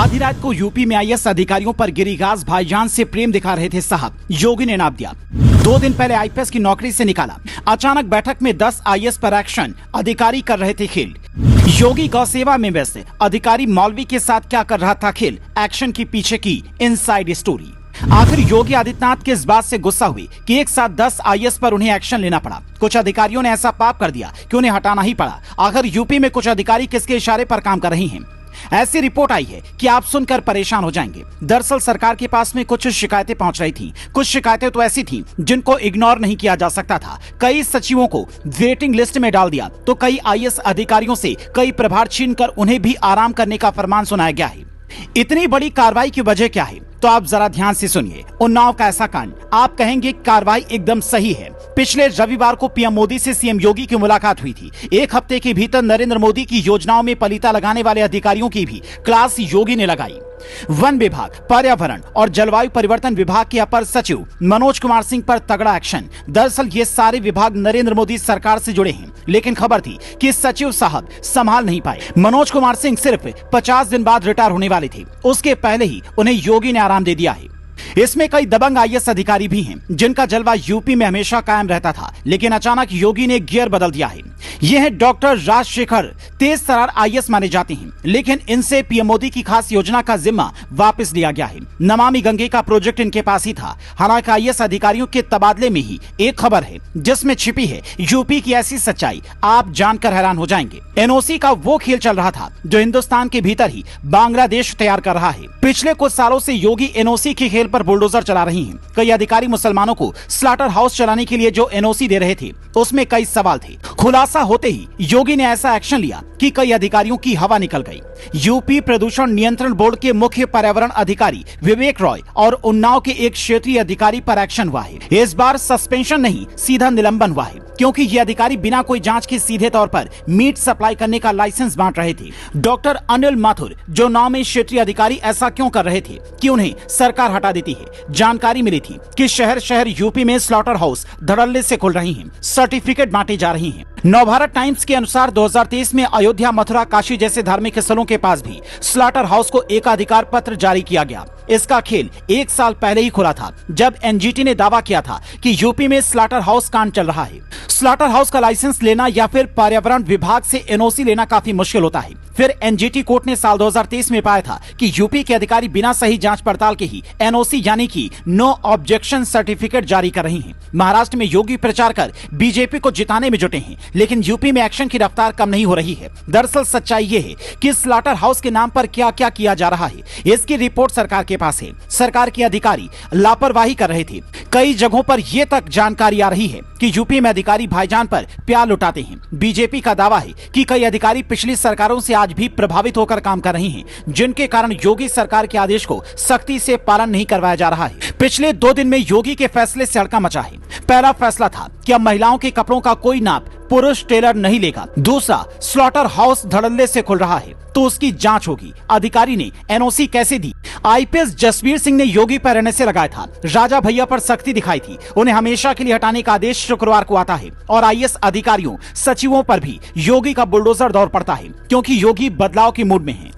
आधी रात को यूपी में आईएएस अधिकारियों पर गिरी गाज, भाईजान से प्रेम दिखा रहे थे साहब। योगी ने नाप दिया। 2 दिन पहले आईपीएस की नौकरी से निकाला। अचानक बैठक में 10 आईएएस पर एक्शन, अधिकारी कर रहे थे खेल। योगी गौ सेवा में व्यस्त, अधिकारी मौलवी के साथ क्या कर रहा था खेल, एक्शन की पीछे की इनसाइड स्टोरी। आखिर योगी आदित्यनाथ के इस बात से गुस्सा हुई कि एक साथ 10 आईएएस पर उन्हें एक्शन लेना पड़ा। कुछ अधिकारियों ने ऐसा पाप कर दिया कि उन्हें हटाना ही पड़ा। आखिर यूपी में कुछ अधिकारी किसके इशारे पर काम कर रही हैं? ऐसी रिपोर्ट आई है कि आप सुनकर परेशान हो जाएंगे। दरअसल सरकार के पास में कुछ शिकायतें पहुंच रही थी। कुछ शिकायतें तो ऐसी थीं जिनको इग्नोर नहीं किया जा सकता था। कई सचिवों को वेटिंग लिस्ट में डाल दिया तो कई आईएएस अधिकारियों से कई प्रभार छीनकर उन्हें भी आराम करने का फरमान सुनाया गया है। इतनी बड़ी कार्रवाई की वजह क्या है, तो आप जरा ध्यान से सुनिए। उन्नाव का ऐसा कांड, आप कहेंगे कार्रवाई एकदम सही है। पिछले रविवार को पीएम मोदी से सीएम योगी की मुलाकात हुई थी। एक हफ्ते के भीतर नरेंद्र मोदी की योजनाओं में पलीता लगाने वाले अधिकारियों की भी क्लास योगी ने लगाई। वन विभाग, पर्यावरण और जलवायु परिवर्तन विभाग के अपर सचिव मनोज कुमार सिंह पर तगड़ा एक्शन। दरअसल ये सारे विभाग नरेंद्र मोदी सरकार से जुड़े हैं, लेकिन खबर थी कि सचिव साहब संभाल नहीं पाए। मनोज कुमार सिंह सिर्फ 50 दिन बाद रिटायर होने वाले थे। उसके पहले ही उन्हें योगी ने आराम दे दिया है। इसमें कई दबंग आईएएस अधिकारी भी हैं जिनका जलवा यूपी में हमेशा कायम रहता था, लेकिन अचानक योगी ने गियर बदल दिया है। ये है डॉक्टर राजशेखर, तेज तर्रार आईएएस माने जाते हैं, लेकिन इनसे पीएम मोदी की खास योजना का जिम्मा वापस लिया गया है। नमामि गंगे का प्रोजेक्ट इनके पास ही था। हालांकि आईएएस अधिकारियों के तबादले में ही एक खबर है जिसमें छिपी है यूपी की ऐसी सच्चाई, आप जानकर हैरान हो जाएंगे। एनओसी का वो खेल चल रहा था जो हिंदुस्तान के भीतर ही बांग्लादेश तैयार कर रहा है। पिछले कुछ सालों से योगी एनओसी के खेल पर बुलडोजर चला रही हैं। कई अधिकारी मुसलमानों को स्लॉटर हाउस चलाने के लिए जो एनओसी दे रहे थे उसमें कई सवाल थे। खुलासा होते ही योगी ने ऐसा एक्शन लिया कि कई अधिकारियों की हवा निकल गई। यूपी प्रदूषण नियंत्रण बोर्ड के मुख्य पर्यावरण अधिकारी विवेक रॉय और उन्नाव के एक क्षेत्रीय अधिकारी पर एक्शन हुआ है। इस बार सस्पेंशन नहीं, सीधा निलंबन हुआ है, क्योंकि ये अधिकारी बिना कोई जांच के सीधे तौर पर मीट सप्लाई करने का लाइसेंस बांट रहे थे। डॉक्टर अनिल माथुर जो नाम में क्षेत्रीय अधिकारी ऐसा क्यों कर रहे थे कि उन्हें सरकार हटा देती है? जानकारी मिली थी कि शहर शहर यूपी में स्लॉटर हाउस धड़ल्ले से खुल रही हैं, सर्टिफिकेट बांटे जा रही हैं। नवभारत टाइम्स के अनुसार 2023 में अयोध्या, मथुरा, काशी जैसे धार्मिक स्थलों के पास भी स्लॉटर हाउस को एकाधिकार पत्र जारी किया गया। इसका खेल 1 साल पहले ही खुला था, जब एनजीटी ने दावा किया था कि यूपी में स्लॉटर हाउस कांड चल रहा है। स्लॉटर हाउस का लाइसेंस लेना या फिर पर्यावरण विभाग से एनओसी लेना काफी मुश्किल होता है। फिर एनजीटी कोर्ट ने साल 2023 में पाया था कि यूपी के अधिकारी बिना सही जांच पड़ताल के ही एनओसी यानी कि नो ऑब्जेक्शन सर्टिफिकेट जारी कर रही हैं। महाराष्ट्र में योगी प्रचार कर बीजेपी को जिताने में जुटे हैं, लेकिन यूपी में एक्शन की रफ्तार कम नहीं हो रही है। दरअसल सच्चाई ये है कि स्लॉटर हाउस के नाम पर क्या क्या किया जा रहा है, इसकी रिपोर्ट सरकार के पास है। सरकार के अधिकारी लापरवाही कर रहे थे। कई जगहों पर यह तक जानकारी आ रही है कि यूपी में अधिकारी भाईजान पर प्यार लुटाते हैं। बीजेपी का दावा है कि कई अधिकारी पिछली सरकारों से आज भी प्रभावित होकर काम कर रहे हैं, जिनके कारण योगी सरकार के आदेश को सख्ती से पालन नहीं करवाया जा रहा है। पिछले 2 दिन में योगी के फैसले से हड़कंप मचा है। पहला फैसला था कि अब महिलाओं के कपड़ों का कोई नाप पुरुष टेलर नहीं लेगा। दूसरा, स्लॉटर हाउस धड़ल्ले से खुल रहा है तो उसकी जांच होगी। अधिकारी ने एनओसी कैसे दी? आईपीएस जसबीर सिंह ने योगी पर एनएसए लगाया था। राजा भैया पर सख्ती दिखाई थी। उन्हें हमेशा के लिए हटाने का आदेश शुक्रवार को आता है और आईएएस अधिकारियों, सचिवों पर भी योगी का बुलडोजर दौर पड़ता है, क्योंकि योगी बदलाव के मूड में है।